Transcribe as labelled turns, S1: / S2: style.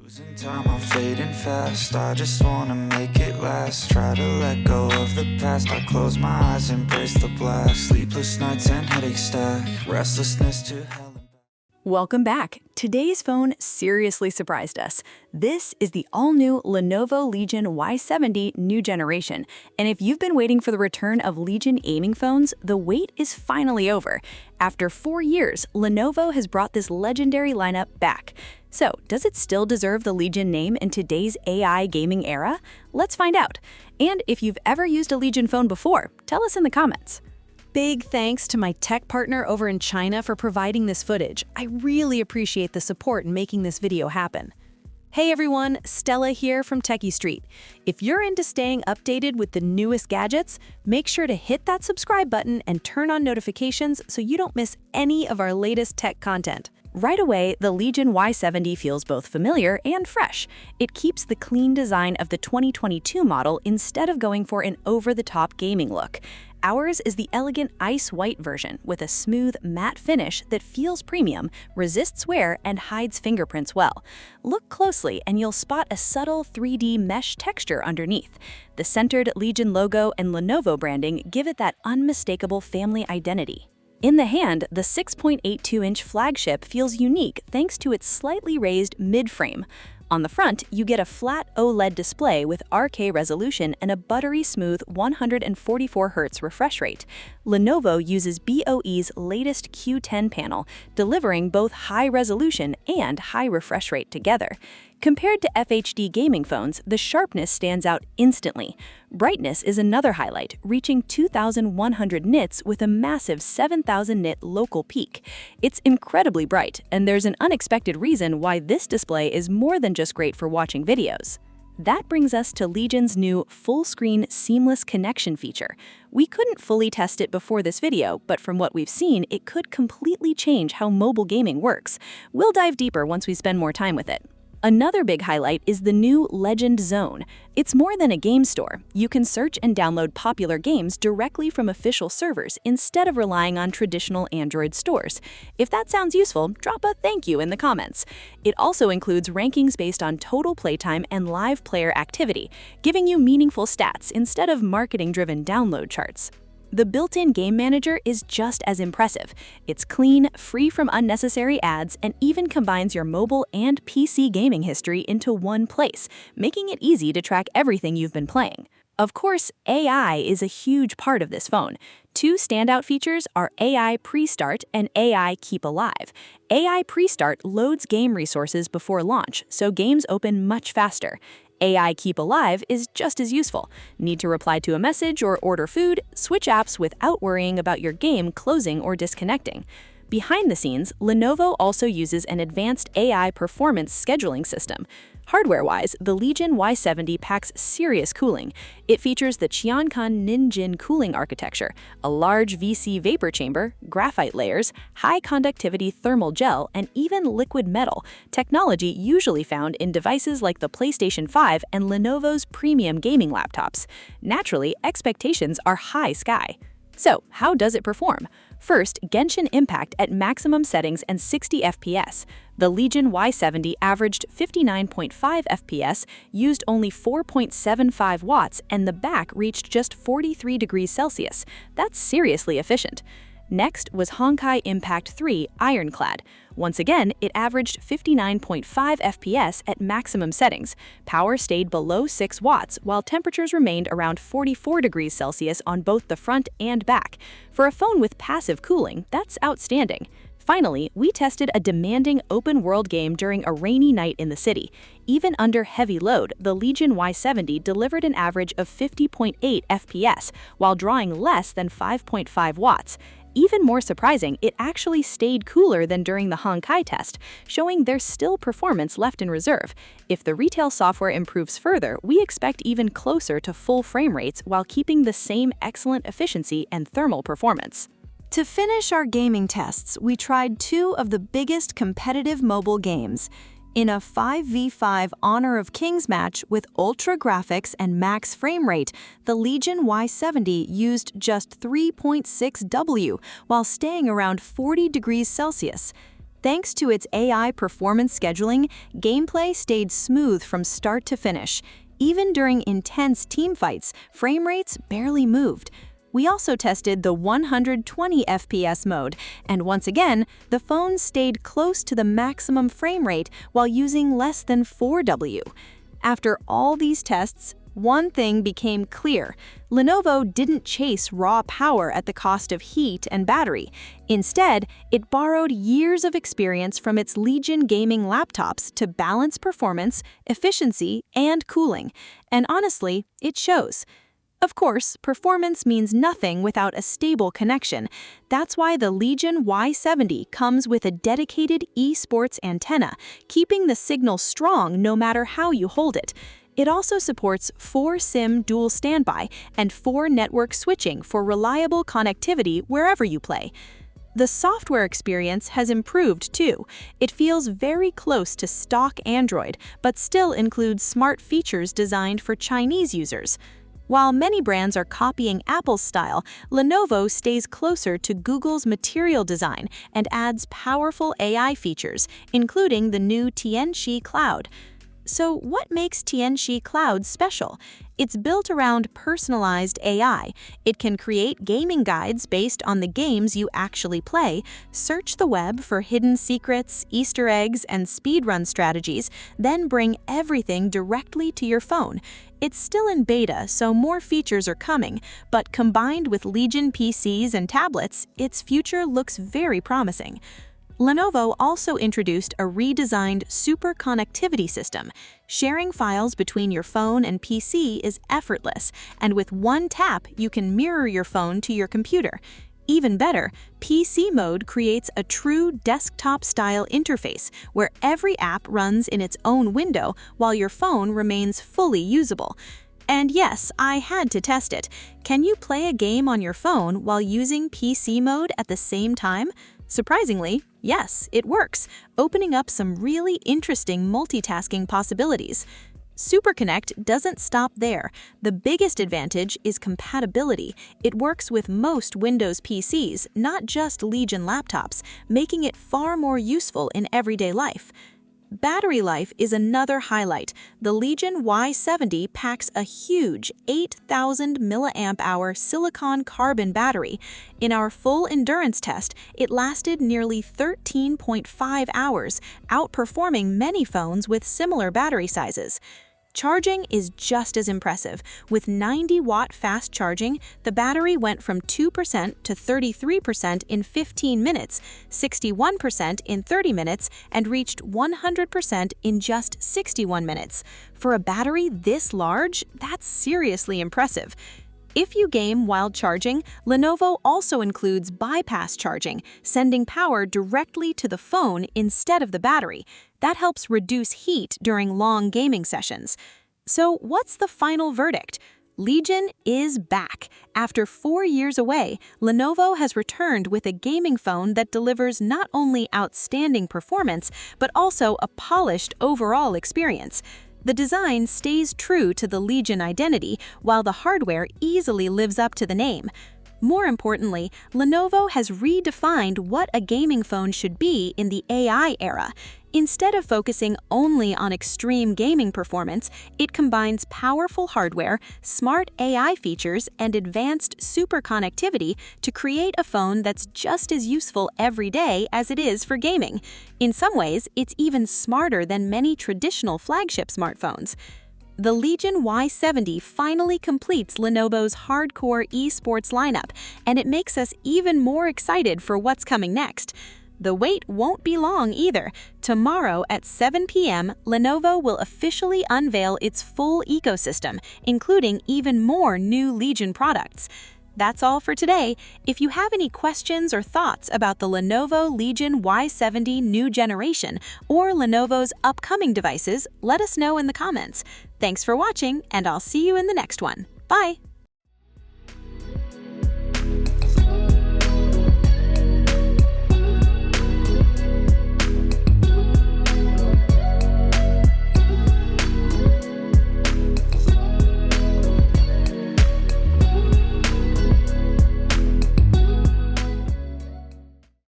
S1: Losing time, I'm fading fast. I just wanna make it last. Try to let go of the past. I close my eyes, embrace the blast. Sleepless nights and headache stack. Restlessness to hell.
S2: Welcome back. Today's phone seriously surprised us. This is the all-new Lenovo Legion Y70 new generation. And if you've been waiting for the return of Legion gaming phones, the wait is finally over. After 4 years, Lenovo has brought this legendary lineup back. So, does it still deserve the Legion name in today's AI gaming era? Let's find out. And if you've ever used a Legion phone before, tell us in the comments. Big thanks to my tech partner over in China for providing this footage. I really appreciate the support in making this video happen. Hey everyone, Stella here from Techie Street. If you're into staying updated with the newest gadgets, make sure to hit that subscribe button and turn on notifications so you don't miss any of our latest tech content. Right away, the Legion Y70 feels both familiar and fresh. It keeps the clean design of the 2022 model instead of going for an over-the-top gaming look. Ours is the elegant ice white version with a smooth, matte finish that feels premium, resists wear, and hides fingerprints well. Look closely and you'll spot a subtle 3D mesh texture underneath. The centered Legion logo and Lenovo branding give it that unmistakable family identity. In the hand, the 6.82-inch flagship feels unique thanks to its slightly raised mid-frame. On the front, you get a flat OLED display with 4K resolution and a buttery smooth 144 Hz refresh rate. Lenovo uses BOE's latest Q10 panel, delivering both high resolution and high refresh rate together. Compared to FHD gaming phones, the sharpness stands out instantly. Brightness is another highlight, reaching 2,100 nits with a massive 7,000 nit local peak. It's incredibly bright, and there's an unexpected reason why this display is more than just great for watching videos. That brings us to Legion's new full-screen seamless connection feature. We couldn't fully test it before this video, but from what we've seen, it could completely change how mobile gaming works. We'll dive deeper once we spend more time with it. Another big highlight is the new Legend Zone. It's more than a game store. You can search and download popular games directly from official servers instead of relying on traditional Android stores. If that sounds useful, drop a thank you in the comments. It also includes rankings based on total playtime and live player activity, giving you meaningful stats instead of marketing-driven download charts. The built-in game manager is just as impressive. It's clean, free from unnecessary ads, and even combines your mobile and PC gaming history into one place, making it easy to track everything you've been playing. Of course, AI is a huge part of this phone. Two standout features are AI Pre-Start and AI Keep Alive. AI Pre-Start loads game resources before launch, so games open much faster. AI Keep Alive is just as useful. Need to reply to a message or order food? Switch apps without worrying about your game closing or disconnecting. Behind the scenes, Lenovo also uses an advanced AI performance scheduling system. Hardware-wise, the Legion Y70 packs serious cooling. It features the Qiancon Ninjin cooling architecture, a large VC vapor chamber, graphite layers, high-conductivity thermal gel, and even liquid metal, technology usually found in devices like the PlayStation 5 and Lenovo's premium gaming laptops. Naturally, expectations are high sky. So, how does it perform? First, Genshin Impact at maximum settings and 60 FPS. The Legion Y70 averaged 59.5 FPS, used only 4.75 watts, and the back reached just 43 degrees Celsius. That's seriously efficient. Next was Honkai Impact 3 Ironclad. Once again, it averaged 59.5 FPS at maximum settings. Power stayed below 6 watts, while temperatures remained around 44 degrees Celsius on both the front and back. For a phone with passive cooling, that's outstanding. Finally, we tested a demanding open-world game during a rainy night in the city. Even under heavy load, the Legion Y70 delivered an average of 50.8 FPS, while drawing less than 5.5 watts. Even more surprising, it actually stayed cooler than during the Honkai test, showing there's still performance left in reserve. If the retail software improves further, we expect even closer to full frame rates while keeping the same excellent efficiency and thermal performance. To finish our gaming tests, we tried two of the biggest competitive mobile games. In a 5v5 Honor of Kings match with ultra graphics and max frame rate, the Legion Y70 used just 3.6 W while staying around 40 degrees Celsius. Thanks to its AI performance scheduling, gameplay stayed smooth from start to finish. Even during intense team fights, frame rates barely moved. We also tested the 120 FPS mode, and once again, the phone stayed close to the maximum frame rate while using less than 4W. After all these tests, one thing became clear. Lenovo didn't chase raw power at the cost of heat and battery. Instead, it borrowed years of experience from its Legion gaming laptops to balance performance, efficiency, and cooling. And honestly, it shows. Of course, performance means nothing without a stable connection. That's why the Legion Y70 comes with a dedicated eSports antenna, keeping the signal strong no matter how you hold it. It also supports 4-SIM dual standby and 4-network switching for reliable connectivity wherever you play. The software experience has improved too. It feels very close to stock Android, but still includes smart features designed for Chinese users. While many brands are copying Apple's style, Lenovo stays closer to Google's material design and adds powerful AI features, including the new Tianxi Cloud. So what makes Tianxi Cloud special? It's built around personalized AI. It can create gaming guides based on the games you actually play, search the web for hidden secrets, Easter eggs, and speedrun strategies, then bring everything directly to your phone. It's still in beta, so more features are coming, but combined with Legion PCs and tablets, its future looks very promising. Lenovo also introduced a redesigned super connectivity system. Sharing files between your phone and PC is effortless, and with one tap, you can mirror your phone to your computer. Even better, PC mode creates a true desktop-style interface where every app runs in its own window while your phone remains fully usable. And yes, I had to test it. Can you play a game on your phone while using PC mode at the same time? Surprisingly, yes, it works, opening up some really interesting multitasking possibilities. SuperConnect doesn't stop there. The biggest advantage is compatibility. It works with most Windows PCs, not just Legion laptops, making it far more useful in everyday life. Battery life is another highlight. The Legion Y70 packs a huge 8,000 mAh silicon carbon battery. In our full endurance test, it lasted nearly 13.5 hours, outperforming many phones with similar battery sizes. Charging is just as impressive. With 90-watt fast charging, the battery went from 2% to 33% in 15 minutes, 61% in 30 minutes, and reached 100% in just 61 minutes. For a battery this large, that's seriously impressive. If you game while charging, Lenovo also includes bypass charging, sending power directly to the phone instead of the battery. That helps reduce heat during long gaming sessions. So what's the final verdict? Legion is back. After 4 years away, Lenovo has returned with a gaming phone that delivers not only outstanding performance, but also a polished overall experience. The design stays true to the Legion identity, while the hardware easily lives up to the name. More importantly, Lenovo has redefined what a gaming phone should be in the AI era. Instead of focusing only on extreme gaming performance, it combines powerful hardware, smart AI features, and advanced super connectivity to create a phone that's just as useful every day as it is for gaming. In some ways, it's even smarter than many traditional flagship smartphones. The Legion Y70 finally completes Lenovo's hardcore esports lineup, and it makes us even more excited for what's coming next. The wait won't be long either. Tomorrow at 7 p.m., Lenovo will officially unveil its full ecosystem, including even more new Legion products. That's all for today. If you have any questions or thoughts about the Lenovo Legion Y70 new generation or Lenovo's upcoming devices, let us know in the comments. Thanks for watching, and I'll see you in the next one. Bye!